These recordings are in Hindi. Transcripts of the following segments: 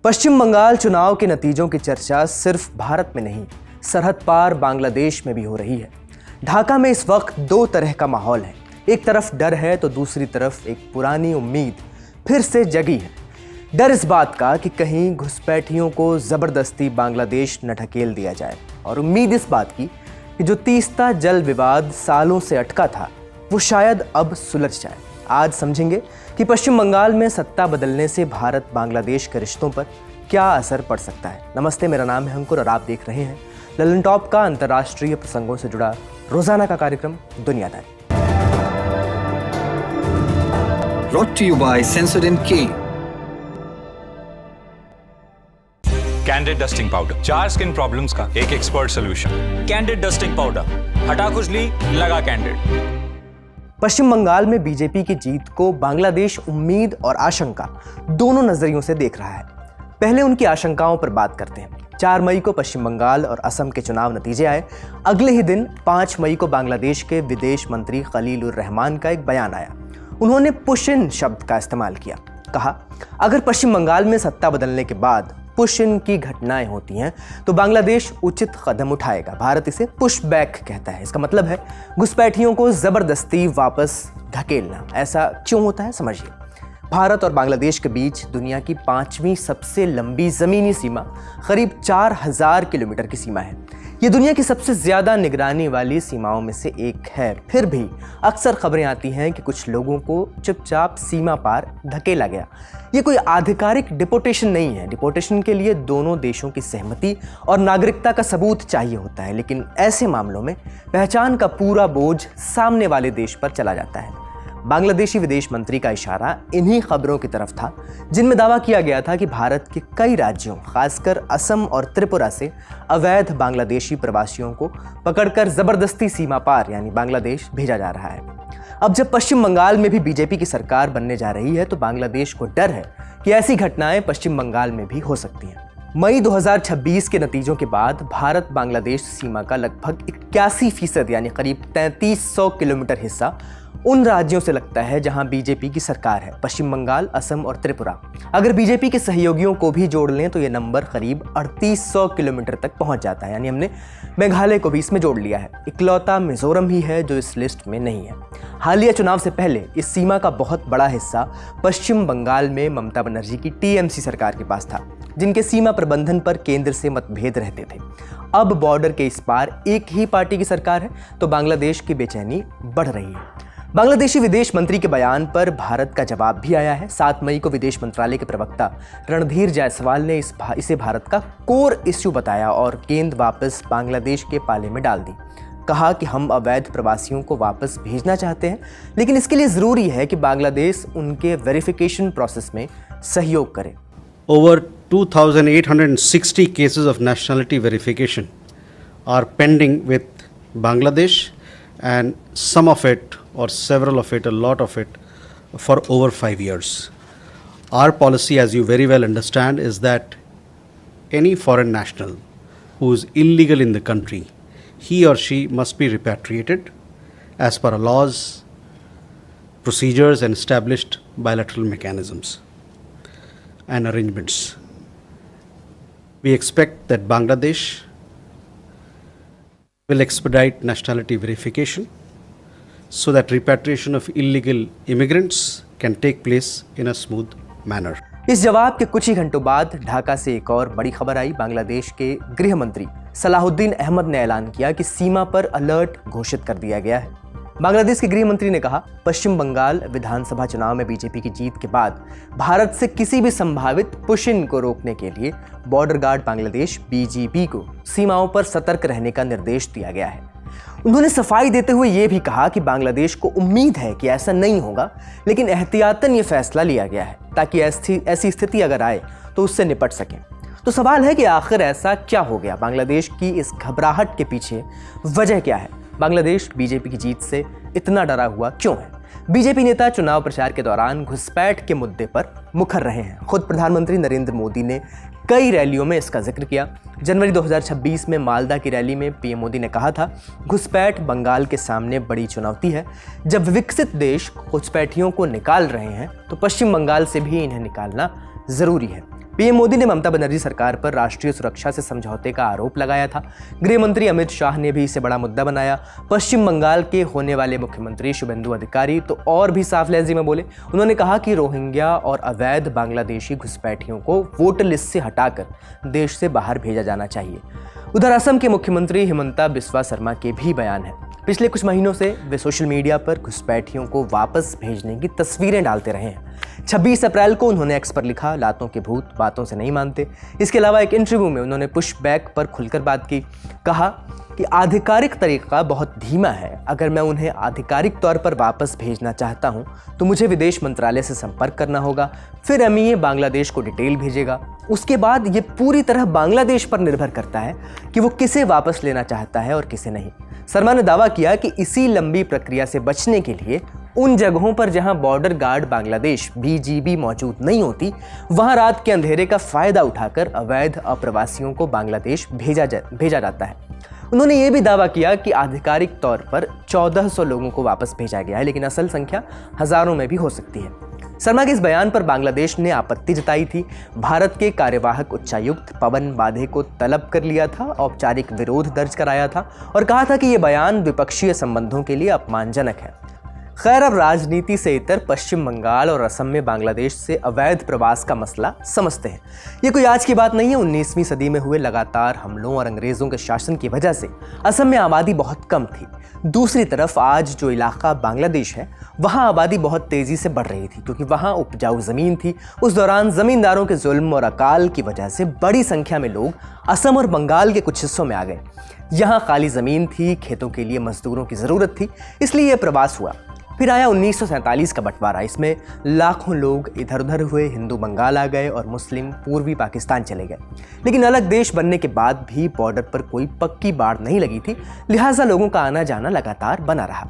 पश्चिम बंगाल चुनाव के नतीजों की चर्चा सिर्फ भारत में नहीं, सरहद पार बांग्लादेश में भी हो रही है। ढाका में इस वक्त दो तरह का माहौल है। एक तरफ डर है तो दूसरी तरफ एक पुरानी उम्मीद फिर से जगी है। डर इस बात का कि कहीं घुसपैठियों को ज़बरदस्ती बांग्लादेश न ढकेल दिया जाए, और उम्मीद इस बात की कि जो तीस्ता जल विवाद सालों से अटका था वो शायद अब सुलझ जाए। आज समझेंगे कि पश्चिम बंगाल में सत्ता बदलने से भारत बांग्लादेश के रिश्तों पर क्या असर पड़ सकता है। नमस्ते, मेरा नाम है अंकुर और आप देख रहे हैं ललन टॉप का अंतर्राष्ट्रीय प्रसंगों से जुड़ा रोजाना का कार्यक्रम दुनियादारी। Brought to you by Sensodyne K. Candid dusting powder, 4 skin problems का एक expert solution. Candid dusting powder, हटा खुजली लगा कैंडिड। पश्चिम बंगाल में बीजेपी की जीत को बांग्लादेश उम्मीद और आशंका दोनों नजरियों से देख रहा है। पहले उनकी आशंकाओं पर बात करते हैं। 4 मई को पश्चिम बंगाल और असम के चुनाव नतीजे आए। अगले ही दिन 5 मई को बांग्लादेश के विदेश मंत्री खलीलुर रहमान का एक बयान आया। उन्होंने पुश इन शब्द का इस्तेमाल किया। कहा, अगर पश्चिम बंगाल में सत्ता बदलने के बाद पुश इन की घटनाएं होती हैं तो बांग्लादेश उचित कदम उठाएगा। भारत इसे पुश बैक कहता है। इसका मतलब है घुसपैठियों को जबरदस्ती वापस धकेलना। ऐसा क्यों होता है, समझिए। भारत और बांग्लादेश के बीच दुनिया की 5वीं सबसे लंबी जमीनी सीमा करीब 4000 किलोमीटर की सीमा है। ये दुनिया की सबसे ज्यादा निगरानी वाली सीमाओं में से एक है। फिर भी अक्सर खबरें आती हैं कि कुछ लोगों को चुपचाप सीमा पार धकेला गया। ये कोई आधिकारिक डिपोटेशन नहीं है। डिपोटेशन के लिए दोनों देशों की सहमति और नागरिकता का सबूत चाहिए होता है, लेकिन ऐसे मामलों में पहचान का पूरा बोझ सामने वाले देश पर चला जाता है। बांग्लादेशी विदेश मंत्री का इशारा इन्हीं खबरों की तरफ था जिनमें दावा किया गया था कि भारत के कई राज्यों, खासकर असम और त्रिपुरा से अवैध बांग्लादेशी प्रवासियों को पकड़कर जबरदस्ती सीमा पार यानी बांग्लादेश भेजा जा रहा है। अब जब पश्चिम बंगाल में भी बीजेपी की सरकार बनने जा रही है तो बांग्लादेश को डर है कि ऐसी घटनाएं पश्चिम बंगाल में भी हो सकती हैं। मई 2026 के नतीजों के बाद भारत बांग्लादेश सीमा का लगभग 81% यानी करीब 3300 किलोमीटर हिस्सा उन राज्यों से लगता है जहां बीजेपी की सरकार है। पश्चिम बंगाल, असम और त्रिपुरा। अगर बीजेपी के सहयोगियों को भी जोड़ लें तो ये नंबर करीब 3800 किलोमीटर तक पहुंच जाता है, यानी हमने मेघालय को भी इसमें जोड़ लिया है। इकलौता मिजोरम ही है जो इस लिस्ट में नहीं है। हालिया चुनाव से पहले इस सीमा का बहुत बड़ा हिस्सा पश्चिम बंगाल में ममता बनर्जी की टीएमसी सरकार के पास था, जिनके सीमा प्रबंधन पर केंद्र से मतभेद रहते थे। अब बॉर्डर के इस पार एक ही पार्टी की सरकार है तो बांग्लादेश की बेचैनी बढ़ रही है। बांग्लादेशी विदेश मंत्री के बयान पर भारत का जवाब भी आया है। 7 मई को विदेश मंत्रालय के प्रवक्ता रणधीर जायसवाल ने इसे भारत का कोर इश्यू बताया और गेंद वापस बांग्लादेश के पाले में डाल दी। कहा कि हम अवैध प्रवासियों को वापस भेजना चाहते हैं, लेकिन इसके लिए ज़रूरी है कि बांग्लादेश उनके वेरिफिकेशन प्रोसेस में सहयोग करे। Over 2,860 cases of nationality verification are pending with Bangladesh, and some of it or several of it, a lot of it, for over 5 years. Our policy, as you very well understand, is that any foreign national who is illegal in the country, he or she must be repatriated as per laws, procedures and established bilateral mechanisms and arrangements. We expect that Bangladesh will expedite nationality verification so that repatriation of illegal immigrants can take place in a smooth manner. इस जवाब के कुछ ही घंटों बाद ढाका से एक और बड़ी खबर आई। बांग्लादेश के गृह मंत्री सलाहुद्दीन अहमद ने ऐलान किया कि सीमा पर अलर्ट घोषित कर दिया गया है। बांग्लादेश के गृह मंत्री ने कहा, पश्चिम बंगाल विधानसभा चुनाव में बीजेपी की जीत के बाद भारत से किसी भी संभावित पुश इन को रोकने के लिए बॉर्डर गार्ड बांग्लादेश बीजीबी को सीमाओं पर सतर्क रहने का निर्देश दिया गया है। उन्होंने सफाई देते हुए यह भी कहा कि बांग्लादेश को उम्मीद है कि ऐसा नहीं होगा, लेकिन एहतियातन ये फैसला लिया गया है ताकि ऐसी स्थिति अगर आए तो उससे निपट सकें। तो सवाल है कि आखिर ऐसा क्या हो गया? बांग्लादेश की इस घबराहट के पीछे वजह क्या है? बांग्लादेश बीजेपी की जीत से इतना डरा हुआ क्यों है? बीजेपी नेता चुनाव प्रचार के दौरान घुसपैठ के मुद्दे पर मुखर रहे हैं। खुद प्रधानमंत्री नरेंद्र मोदी ने कई रैलियों में इसका जिक्र किया। जनवरी 2026 में मालदा की रैली में पीएम मोदी ने कहा था, घुसपैठ बंगाल के सामने बड़ी चुनौती है। जब विकसित देश घुसपैठियों को निकाल रहे हैं तो पश्चिम बंगाल से भी इन्हें निकालना जरूरी है। पीएम मोदी ने ममता बनर्जी सरकार पर राष्ट्रीय सुरक्षा से समझौते का आरोप लगाया था। गृह मंत्री अमित शाह ने भी इसे बड़ा मुद्दा बनाया। पश्चिम बंगाल के होने वाले मुख्यमंत्री शुभेंदु अधिकारी तो और भी साफ लहजे में बोले। उन्होंने कहा कि रोहिंग्या और अवैध बांग्लादेशी घुसपैठियों को वोटर लिस्ट से हटाकर देश से बाहर भेजा जाना चाहिए। उधर असम के मुख्यमंत्री हिमंता बिस्वा शर्मा के भी बयान है। पिछले कुछ महीनों से वे सोशल मीडिया पर घुसपैठियों को वापस भेजने की तस्वीरें डालते रहे हैं। 26 अप्रैल को उन्होंने एक्स पर लिखा, लातों के भूत बातों से नहीं मानते। इसके अलावा एक इंटरव्यू में उन्होंने पुश बैक पर खुलकर बात की। कहा कि आधिकारिक तरीका बहुत धीमा है। अगर मैं उन्हें आधिकारिक तौर पर वापस भेजना चाहता हूं तो मुझे विदेश मंत्रालय से संपर्क करना होगा, फिर एमईए बांग्लादेश को डिटेल भेजेगा। उसके बाद ये पूरी तरह बांग्लादेश पर निर्भर करता है कि वो किसे वापस लेना चाहता है और किसे नहीं। शर्मा ने दावा किया कि इसी लंबी प्रक्रिया से बचने के लिए उन जगहों पर जहां बॉर्डर गार्ड बांग्लादेश बीजीबी मौजूद नहीं होती, वहां रात के अंधेरे का फायदा उठाकर अवैध अप्रवासियों को बांग्लादेश भेजा जाता है। उन्होंने ये भी दावा किया कि आधिकारिक तौर पर 1400 लोगों को वापस भेजा गया है, लेकिन असल संख्या हजारों में भी हो सकती है। शर्मा के इस बयान पर बांग्लादेश ने आपत्ति जताई थी। भारत के कार्यवाहक उच्चायुक्त पवन बाधे को तलब कर लिया था, औपचारिक विरोध दर्ज कराया था और कहा था कि ये बयान द्विपक्षीय संबंधों के लिए अपमानजनक है। खैर, अब राजनीति से इतर पश्चिम बंगाल और असम में बांग्लादेश से अवैध प्रवास का मसला समझते हैं। ये कोई आज की बात नहीं है। 19वीं सदी में हुए लगातार हमलों और अंग्रेजों के शासन की वजह से असम में आबादी बहुत कम थी। दूसरी तरफ आज जो इलाका बांग्लादेश है, वहाँ आबादी बहुत तेजी से बढ़ रही थी, क्योंकि वहाँ उपजाऊ जमीन थी। उस दौरान जमींदारों के जुल्म और अकाल की वजह से बड़ी संख्या में लोग असम और बंगाल के कुछ हिस्सों में आ गए। यहाँ खाली जमीन थी, खेतों के लिए मजदूरों की जरूरत थी, इसलिए यह प्रवास हुआ। फिर आया 1947 का बंटवारा। इसमें लाखों लोग इधर उधर हुए, हिंदू बंगाल आ गए और मुस्लिम पूर्वी पाकिस्तान चले गए। लेकिन अलग देश बनने के बाद भी बॉर्डर पर कोई पक्की बाड़ नहीं लगी थी, लिहाजा लोगों का आना जाना लगातार बना रहा।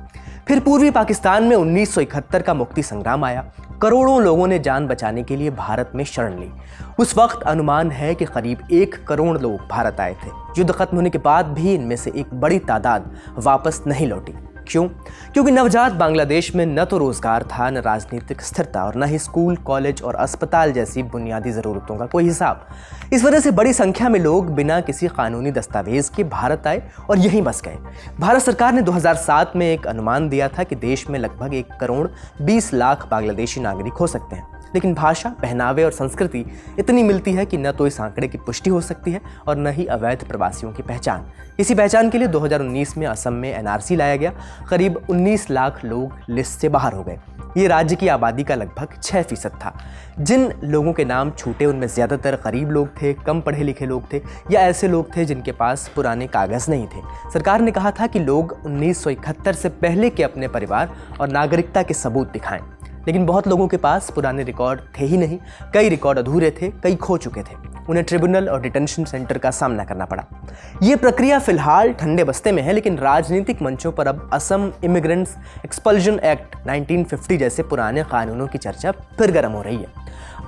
फिर पूर्वी पाकिस्तान में 1971 का मुक्ति संग्राम आया। करोड़ों लोगों ने जान बचाने के लिए भारत में शरण ली। उस वक्त अनुमान है कि करीब 1 करोड़ लोग भारत आए थे। युद्ध खत्म होने के बाद भी इनमें से एक बड़ी तादाद वापस नहीं लौटी। क्यों? क्योंकि नवजात बांग्लादेश में न तो रोजगार था, न राजनीतिक स्थिरता और न ही स्कूल, कॉलेज और अस्पताल जैसी बुनियादी ज़रूरतों का कोई हिसाब। इस वजह से बड़ी संख्या में लोग बिना किसी कानूनी दस्तावेज के भारत आए और यहीं बस गए। भारत सरकार ने 2007 में एक अनुमान दिया था कि देश में लगभग 1 करोड़ 20 लाख बांग्लादेशी नागरिक हो सकते हैं, लेकिन भाषा, पहनावे और संस्कृति इतनी मिलती है कि न तो इस आंकड़े की पुष्टि हो सकती है और न ही अवैध प्रवासियों की पहचान। इसी पहचान के लिए 2019 में असम में एनआरसी लाया गया। करीब 19 लाख लोग लिस्ट से बाहर हो गए। ये राज्य की आबादी का लगभग 6% था। जिन लोगों के नाम छूटे उनमें ज़्यादातर गरीब लोग थे, कम पढ़े लिखे लोग थे या ऐसे लोग थे जिनके पास पुराने कागज़ नहीं थे। सरकार ने कहा था कि लोग 1971 से पहले के अपने परिवार और नागरिकता के सबूत दिखाएं, लेकिन बहुत लोगों के पास पुराने रिकॉर्ड थे ही नहीं। कई रिकॉर्ड अधूरे थे, कई खो चुके थे। उन्हें ट्रिब्यूनल और डिटेंशन सेंटर का सामना करना पड़ा। ये प्रक्रिया फिलहाल ठंडे बस्ते में है, लेकिन राजनीतिक मंचों पर अब असम इमिग्रेंट्स एक्सपल्जन एक्ट 1950 जैसे पुराने कानूनों की चर्चा फिर गर्म हो रही है।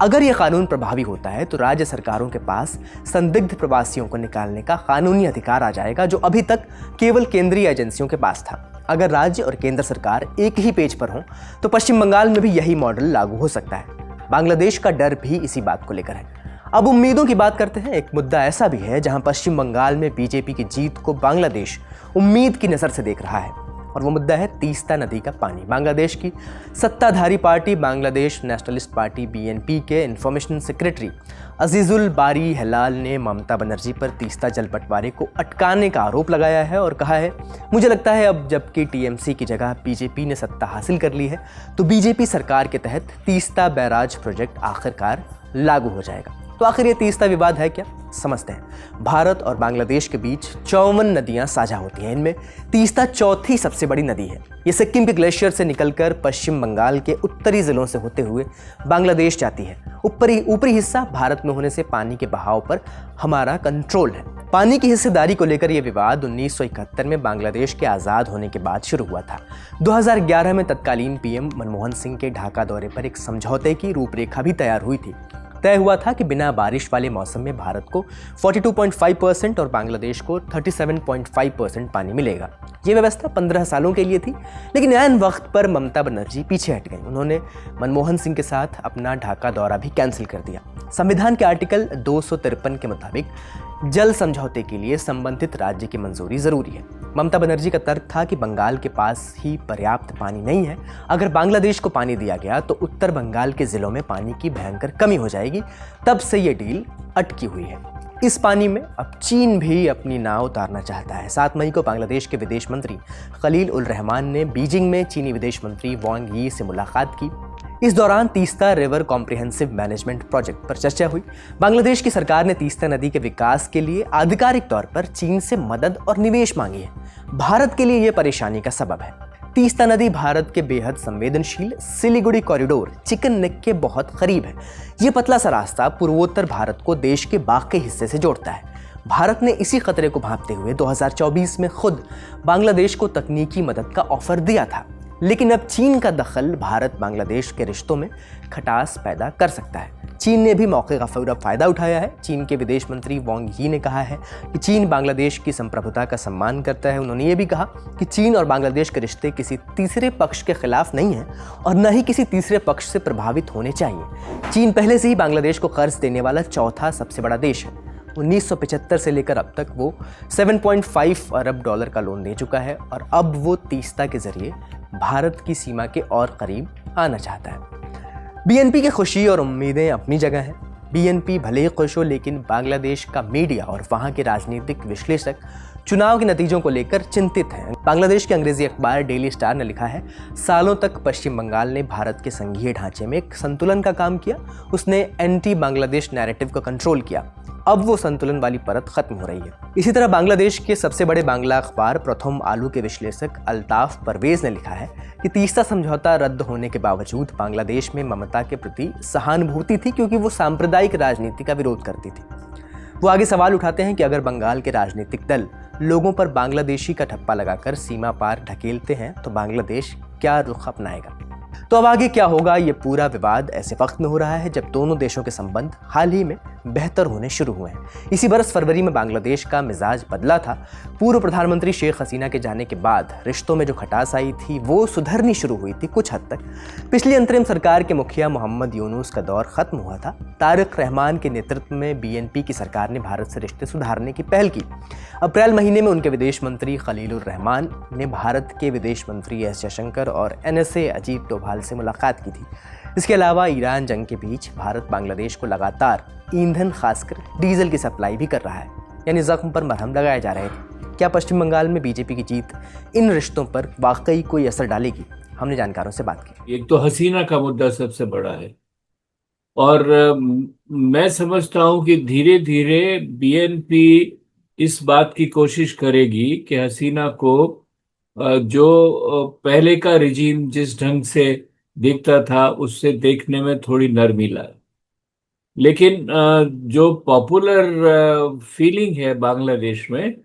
अगर ये कानून प्रभावी होता है तो राज्य सरकारों के पास संदिग्ध प्रवासियों को निकालने का कानूनी अधिकार आ जाएगा, जो अभी तक केवल केंद्रीय एजेंसियों के पास था। अगर राज्य और केंद्र सरकार एक ही पेज पर हों तो पश्चिम बंगाल में भी यही मॉडल लागू हो सकता है। बांग्लादेश का डर भी इसी बात को लेकर है। अब उम्मीदों की बात करते हैं। एक मुद्दा ऐसा भी है जहां पश्चिम बंगाल में बीजेपी की जीत को बांग्लादेश उम्मीद की नज़र से देख रहा है, और वो मुद्दा है तीस्ता नदी का पानी। बांग्लादेश की सत्ताधारी party Bangladesh nationalist party BNP के इंफॉर्मेशन सेक्रेटरी अजीजुल बारी हिलाल ने ममता बनर्जी पर तीस्ता जल बंटवारे को अटकाने का आरोप लगाया है और कहा है, मुझे लगता है अब जबकि TMC की जगह बीजेपी ने सत्ता हासिल कर ली है तो बीजेपी सरकार के तहत तीस्ता बैराज प्रोजेक्ट आखिरकार लागू हो जाएगा। तो आखिर ये तीस्ता विवाद है क्या, समझते हैं। भारत और बांग्लादेश के बीच 54 नदियां साझा होती हैं। इनमें तीस्ता चौथी सबसे बड़ी नदी है। ये सिक्किम के ग्लेशियर से निकलकर पश्चिम बंगाल के उत्तरी जिलों से होते हुए बांग्लादेश जाती है। ऊपरी हिस्सा भारत में होने से पानी के बहाव पर हमारा कंट्रोल है। पानी की हिस्सेदारी को लेकर यह विवाद 1971 में बांग्लादेश के आज़ाद होने के बाद शुरू हुआ था। 2011 में तत्कालीन PM मनमोहन सिंह के ढाका दौरे पर एक समझौते की रूपरेखा भी तैयार हुई थी। तय हुआ था कि बिना बारिश वाले मौसम में भारत को 42.5% और बांग्लादेश को 37.5% पानी मिलेगा। ये व्यवस्था 15 सालों के लिए थी, लेकिन ऐन वक्त पर ममता बनर्जी पीछे हट गई। उन्होंने मनमोहन सिंह के साथ अपना ढाका दौरा भी कैंसिल कर दिया। संविधान के आर्टिकल 253 के मुताबिक जल समझौते के लिए संबंधित राज्य की मंजूरी जरूरी है। ममता बनर्जी का तर्क था कि बंगाल के पास ही पर्याप्त पानी नहीं है। अगर बांग्लादेश को पानी दिया गया तो उत्तर बंगाल के जिलों में पानी की भयंकर कमी हो जाएगी। तब से ये डील अटकी हुई है। इस पानी में अब चीन भी अपनी नाव उतारना चाहता है। 7 मई को बांग्लादेश के विदेश मंत्री खलील उल रहमान ने बीजिंग में चीनी विदेश मंत्री वांग यी से मुलाकात की। इस दौरान Teesta river comprehensive management project पर चर्चा हुई। बांग्लादेश की सरकार ने तीस्ता नदी के विकास के लिए आधिकारिक तौर पर चीन से मदद और निवेश मांगी है। भारत के लिए यह परेशानी का सबब है। तीस्ता नदी भारत के बेहद संवेदनशील सिलीगुड़ी कॉरिडोर चिकन नेक के बहुत करीब है। यह पतला सा रास्ता पूर्वोत्तर भारत को देश के बाकी हिस्से से जोड़ता है। भारत ने इसी खतरे को भांपते हुए 2024 में खुद बांग्लादेश को तकनीकी मदद का ऑफर दिया था, लेकिन अब चीन का दखल भारत बांग्लादेश के रिश्तों में खटास पैदा कर सकता है। चीन ने भी मौके का पूरा फायदा उठाया है। चीन के विदेश मंत्री वांग यी ने कहा है कि चीन बांग्लादेश की संप्रभुता का सम्मान करता है। उन्होंने ये भी कहा कि चीन और बांग्लादेश के रिश्ते किसी तीसरे पक्ष के खिलाफ नहीं है और न ही किसी तीसरे पक्ष से प्रभावित होने चाहिए। चीन पहले से ही बांग्लादेश को कर्ज देने वाला चौथा सबसे बड़ा देश है। 1975 से लेकर अब तक वो 7.5 अरब डॉलर का लोन दे चुका है और अब वो तीस्ता के जरिए भारत की सीमा के और करीब आना चाहता है। बीएनपी की खुशी और उम्मीदें अपनी जगह हैं। बीएनपी भले ही खुश हो, लेकिन बांग्लादेश का मीडिया और वहाँ के राजनीतिक विश्लेषक चुनाव के नतीजों को लेकर चिंतित हैं। बांग्लादेश के अंग्रेजी अखबार डेली स्टार ने लिखा है, सालों तक पश्चिम बंगाल ने भारत के संघीय ढांचे में एक संतुलन का काम किया। उसने एंटी बांग्लादेश नैरेटिव को कंट्रोल किया। अब वो संतुलन वाली परत खत्म हो रही है। इसी तरह बांग्लादेश के सबसे बड़े बांग्ला अखबार प्रथम आलू के विश्लेषक अल्ताफ परवेज ने लिखा है कि तीस्ता समझौता रद्द होने के बावजूद बांग्लादेश में ममता के प्रति सहानुभूति थी, क्योंकि वो सांप्रदायिक राजनीति का विरोध करती थी। वो आगे सवाल उठाते हैं कि अगर बंगाल के राजनीतिक दल लोगों पर बांग्लादेशी का ठप्पा लगाकर सीमा पार ढकेलते हैं तो बांग्लादेश क्या रुख अपनाएगा। तो अब आगे क्या होगा। ये पूरा विवाद ऐसे वक्त में हो रहा है जब दोनों देशों के संबंध हाल ही में बेहतर होने शुरू हुए हैं। इसी बरस फरवरी में बांग्लादेश का मिजाज बदला था। पूर्व प्रधानमंत्री शेख हसीना के जाने के बाद रिश्तों में जो खटास आई थी वो सुधरनी शुरू हुई थी कुछ हद तक। पिछली अंतरिम सरकार के मुखिया मोहम्मद यूनुस का दौर खत्म हुआ था। तारिक रहमान के नेतृत्व में बीएनपी की सरकार ने भारत से रिश्ते सुधारने की पहल की। अप्रैल महीने में उनके विदेश मंत्री खलील उर रहमान ने भारत के विदेश मंत्री एस जयशंकर और एनएसए अजीत डोभाल से मुलाकात की थी। इसके अलावा ईरान जंग के बीच भारत बांग्लादेश को लगातार ईंधन, खासकर डीजल की सप्लाई भी कर रहा है, यानी जख्म पर मरहम लगाए जा रहे थे। क्या पश्चिम बंगाल में बीजेपी की जीत इन रिश्तों पर वाकई कोई असर डालेगी? हमने जानकारों से बात की। एक तो हसीना का मुद्दा सबसे बड़ा है और मैं समझता हूं कि धीरे धीरे बीएनपी इस बात की कोशिश करेगी कि हसीना को जो पहले का रिजीम जिस ढंग से देखता था उससे देखने में थोड़ी नरमी लाए। लेकिन जो पॉपुलर फीलिंग है बांग्लादेश में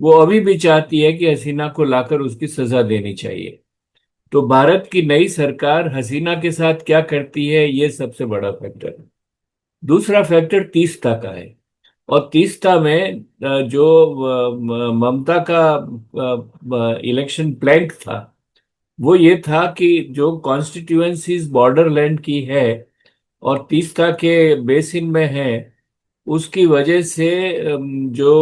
वो अभी भी चाहती है कि हसीना को लाकर उसकी सजा देनी चाहिए। तो भारत की नई सरकार हसीना के साथ क्या करती है ये सबसे बड़ा फैक्टर है। दूसरा फैक्टर तीस्ता का है और तीस्ता में जो ममता का इलेक्शन प्लान था वो ये था कि जो कॉन्स्टिट्यूएंसीज बॉर्डरलैंड की है और तीस्ता के बेसिन में है उसकी वजह से जो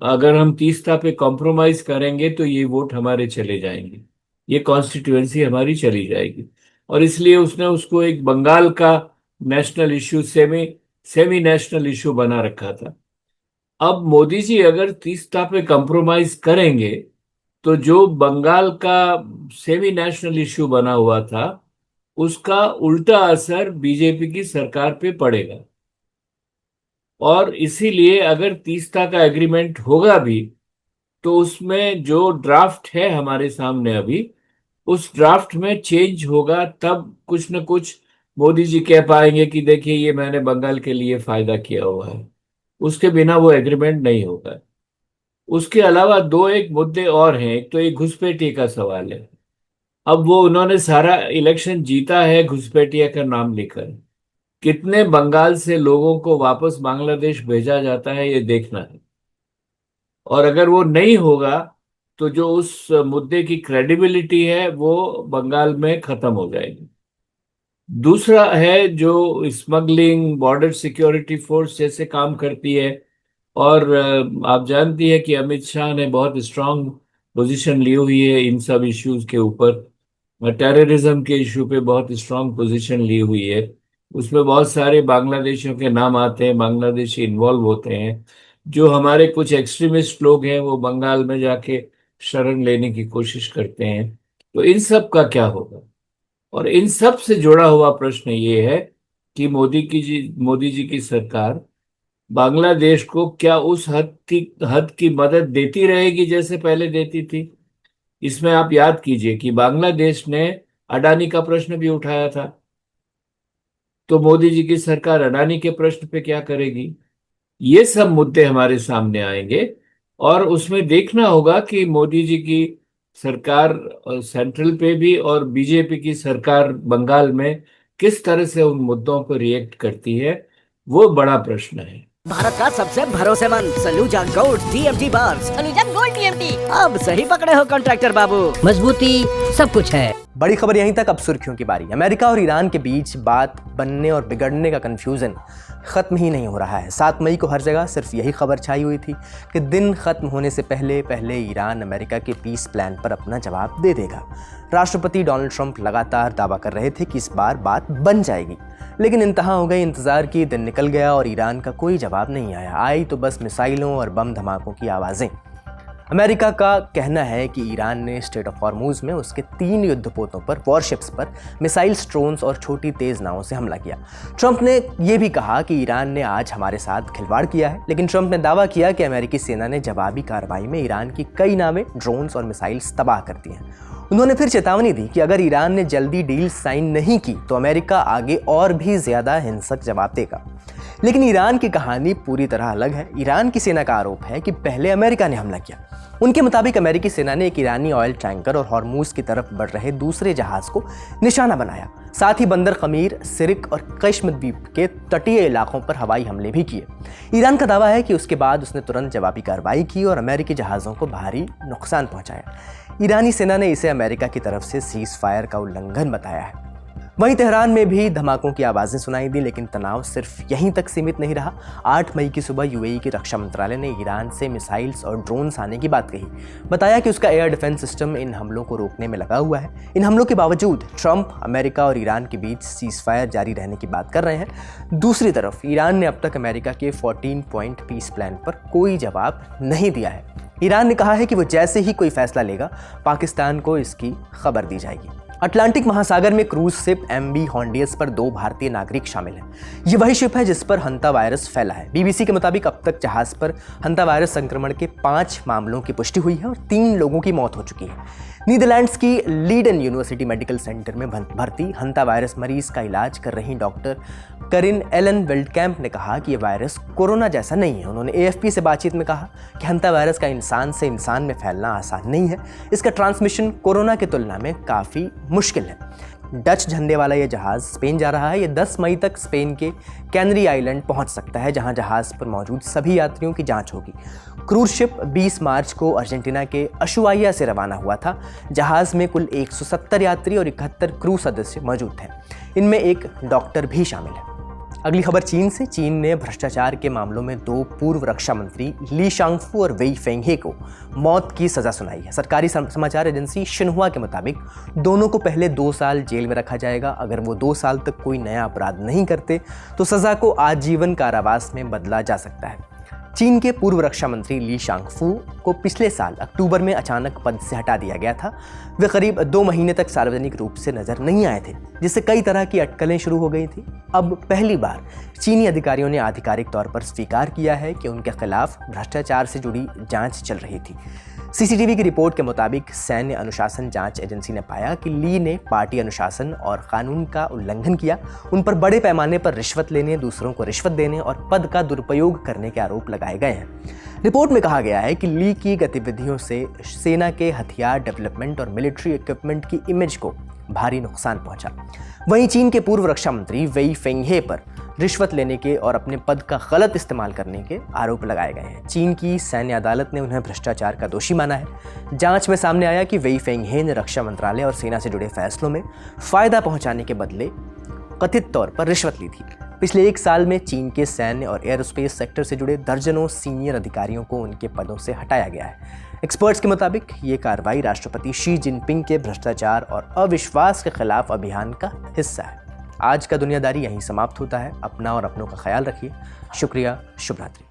अगर हम तीस्ता पे कॉम्प्रोमाइज करेंगे तो ये वोट हमारे चले जाएंगे, ये कॉन्स्टिट्यूएंसी हमारी चली जाएगी। और इसलिए उसने उसको एक बंगाल का national issue semi national issue बना रखा था। अब मोदी जी अगर तीस्ता पे कॉम्प्रोमाइज करेंगे तो जो बंगाल का सेमी नेशनल इश्यू बना हुआ था उसका उल्टा असर बीजेपी की सरकार पे पड़ेगा। और इसीलिए अगर तीस्ता का एग्रीमेंट होगा भी तो उसमें जो ड्राफ्ट है हमारे सामने अभी उस ड्राफ्ट में चेंज होगा, तब कुछ न कुछ मोदी जी कह पाएंगे कि देखिए ये मैंने बंगाल के लिए फायदा किया हुआ है। उसके बिना वो एग्रीमेंट नहीं होगा। उसके अलावा दो एक मुद्दे और हैं। एक तो एक घुसपैठिए का सवाल है। अब वो उन्होंने सारा इलेक्शन जीता है घुसपैठिया का नाम लेकर, कितने बंगाल से लोगों को वापस बांग्लादेश भेजा जाता है ये देखना है। और अगर वो नहीं होगा तो जो उस मुद्दे की क्रेडिबिलिटी है वो बंगाल में खत्म हो जाएगी। दूसरा है जो स्मगलिंग, बॉर्डर सिक्योरिटी फोर्स जैसे काम करती है। और आप जानती है कि अमित शाह ने बहुत स्ट्रांग पोजीशन ली हुई है इन सब इश्यूज के ऊपर। टेररिज्म के इशू पे बहुत स्ट्रांग पोजीशन ली हुई है। उसमें बहुत सारे बांग्लादेशियों के नाम आते हैं, बांग्लादेशी इन्वॉल्व होते हैं। जो हमारे कुछ एक्सट्रीमिस्ट लोग हैं वो बंगाल में जाके शरण लेने की कोशिश करते हैं। तो इन सब का क्या होगा? और इन सब से जुड़ा हुआ प्रश्न ये है कि मोदी जी की सरकार बांग्लादेश को क्या उस हद की मदद देती रहेगी जैसे पहले देती थी? इसमें आप याद कीजिए कि बांग्लादेश ने अडानी का प्रश्न भी उठाया था। तो मोदी जी की सरकार अडानी के प्रश्न पे क्या करेगी? ये सब मुद्दे हमारे सामने आएंगे और उसमें देखना होगा कि मोदी जी की सरकार सेंट्रल पे भी और बीजेपी की सरकार बंगाल में किस तरह से उन मुद्दों पर रिएक्ट करती है, वो बड़ा प्रश्न है। भारत का सबसे भरोसेमंद Saluja gold TMT bars. Saluja gold TMT. अब सही पकड़े हो कॉन्ट्रैक्टर बाबू, मजबूती सब कुछ है। बड़ी खबर यहीं तक, अब सुर्खियों की बारी। अमेरिका और ईरान के बीच बात बनने और बिगड़ने का कंफ्यूजन खत्म ही नहीं हो रहा है। 7 मई को हर जगह सिर्फ यही खबर छाई हुई थी कि दिन खत्म होने से पहले पहले ईरान अमेरिका के पीस प्लान पर अपना जवाब दे देगा। राष्ट्रपति डोनाल्ड ट्रंप लगातार दावा कर रहे थे कि इस बार बात बन जाएगी, लेकिन इंतहा हो गई इंतजार की। दिन निकल गया और ईरान का कोई जवाब नहीं आया। आई तो बस मिसाइलों और बम धमाकों की आवाज़ें। अमेरिका का कहना है कि ईरान ने स्ट्रेट ऑफ हॉर्मूज में उसके 3 युद्धपोतों पर, वॉरशिप्स पर मिसाइल्स, ड्रोन्स और छोटी तेज नावों से हमला किया। ट्रंप ने यह भी कहा कि ईरान ने आज हमारे साथ खिलवाड़ किया है, लेकिन ट्रंप ने दावा किया कि अमेरिकी सेना ने जवाबी कार्रवाई में ईरान की कई नावें, ड्रोन्स और मिसाइल्स तबाह कर दी हैं। उन्होंने फिर चेतावनी दी कि अगर ईरान ने जल्दी डील साइन नहीं की तो अमेरिका आगे और भी ज़्यादा हिंसक जवाब देगा। लेकिन ईरान की कहानी पूरी तरह अलग है। ईरान की सेना का आरोप है कि पहले अमेरिका ने हमला किया। उनके मुताबिक अमेरिकी सेना ने एक ईरानी ऑयल टैंकर और हॉर्मूज की तरफ बढ़ रहे दूसरे जहाज को निशाना बनाया। साथ ही बंदर खमीर, सिरिक और कश्म द्वीप के तटीय इलाकों पर हवाई हमले भी किए। ईरान का दावा है कि उसके बाद उसने तुरंत जवाबी कार्रवाई की और अमेरिकी जहाज़ों को भारी नुकसान पहुंचाया। ईरानी सेना ने इसे अमेरिका की तरफ से सीज फायर का उल्लंघन बताया है। वहीं तेहरान में भी धमाकों की आवाज़ें सुनाई दी, लेकिन तनाव सिर्फ यहीं तक सीमित नहीं रहा। 8 मई की सुबह यूएई की रक्षा मंत्रालय ने ईरान से मिसाइल्स और ड्रोन्स आने की बात कही। बताया कि उसका एयर डिफेंस सिस्टम इन हमलों को रोकने में लगा हुआ है। इन हमलों के बावजूद ट्रंप अमेरिका और ईरान के बीच सीज फायर जारी रहने की बात कर रहे हैं। दूसरी तरफ ईरान ने अब तक अमेरिका के 14 पॉइंट पीस प्लान पर कोई जवाब नहीं दिया है। ईरान ने कहा है कि वो जैसे ही कोई फैसला लेगा पाकिस्तान को इसकी खबर दी जाएगी। अटलांटिक महासागर में क्रूज शिप MV हॉन्डियस पर 2 भारतीय नागरिक शामिल हैं। ये वही शिप है जिस पर हंता वायरस फैला है। BBC के मुताबिक अब तक जहाज पर हंता वायरस संक्रमण के 5 मामलों की पुष्टि हुई है और 3 लोगों की मौत हो चुकी है। नीदरलैंड्स की लीडन यूनिवर्सिटी मेडिकल सेंटर में भर्ती हंता वायरस मरीज का इलाज कर रही डॉक्टर करिन एलन वेल्डकैंप ने कहा कि ये वायरस कोरोना जैसा नहीं है। उन्होंने AFP से बातचीत में कहा कि हंता वायरस का इंसान से इंसान में फैलना आसान नहीं है। इसका ट्रांसमिशन कोरोना की तुलना में काफ़ी मुश्किल है। डच झंडे वाला यह जहाज़ स्पेन जा रहा है। यह 10 मई तक स्पेन के कैनरी आइलैंड पहुंच सकता है, जहां जहाज़ पर मौजूद सभी यात्रियों की जांच होगी। क्रूज शिप 20 मार्च को अर्जेंटीना के अशुआइया से रवाना हुआ था। जहाज़ में कुल 170 यात्री और 71 क्रू सदस्य मौजूद थे। इनमें एक डॉक्टर भी शामिल है। अगली खबर चीन से। चीन ने भ्रष्टाचार के मामलों में 2 पूर्व रक्षा मंत्री ली शांगफू और वेई फेंगहे को मौत की सजा सुनाई है। सरकारी समाचार एजेंसी शिन्हुआ के मुताबिक दोनों को पहले 2 साल जेल में रखा जाएगा। अगर वो 2 साल तक कोई नया अपराध नहीं करते तो सजा को आजीवन कारावास में बदला जा सकता है। चीन के पूर्व रक्षा मंत्री ली शांगफू को पिछले साल अक्टूबर में अचानक पद से हटा दिया गया था। वे करीब 2 महीने तक सार्वजनिक रूप से नजर नहीं आए थे, जिससे कई तरह की अटकलें शुरू हो गई थी। अब पहली बार चीनी अधिकारियों ने आधिकारिक तौर पर स्वीकार किया है कि उनके खिलाफ भ्रष्टाचार से जुड़ी जांच चल रही थी। CCTV की रिपोर्ट के मुताबिक सैन्य अनुशासन जांच एजेंसी ने पाया कि ली ने पार्टी अनुशासन और कानून का उल्लंघन किया। उन पर बड़े पैमाने पर रिश्वत लेने, दूसरों को रिश्वत देने और पद का दुरुपयोग करने के आरोप लगाए गए हैं। रिपोर्ट में कहा गया है कि ली की गतिविधियों से सेना के हथियार डेवलपमेंट और मिलिट्री इक्विपमेंट की इमेज को भारी नुकसान पहुंचा। वहीं चीन के पूर्व रक्षा मंत्री वेई फेंघे पर रिश्वत लेने के और अपने पद का गलत इस्तेमाल करने के आरोप लगाए गए हैं। चीन की सैन्य अदालत ने उन्हें भ्रष्टाचार का दोषी माना है। जांच में सामने आया कि वेई फेंघे ने रक्षा मंत्रालय और सेना से जुड़े फैसलों में फायदा पहुंचाने के बदले कथित तौर पर रिश्वत ली थी। पिछले 1 साल में चीन के सैन्य और एयरोस्पेस सेक्टर से जुड़े दर्जनों सीनियर अधिकारियों को उनके पदों से हटाया गया है। एक्सपर्ट्स के मुताबिक ये कार्रवाई राष्ट्रपति शी जिनपिंग के भ्रष्टाचार और अविश्वास के खिलाफ अभियान का हिस्सा है। आज का दुनियादारी यहीं समाप्त होता है। अपना और अपनों का ख्याल रखिए। शुक्रिया। शुभ रात्रि।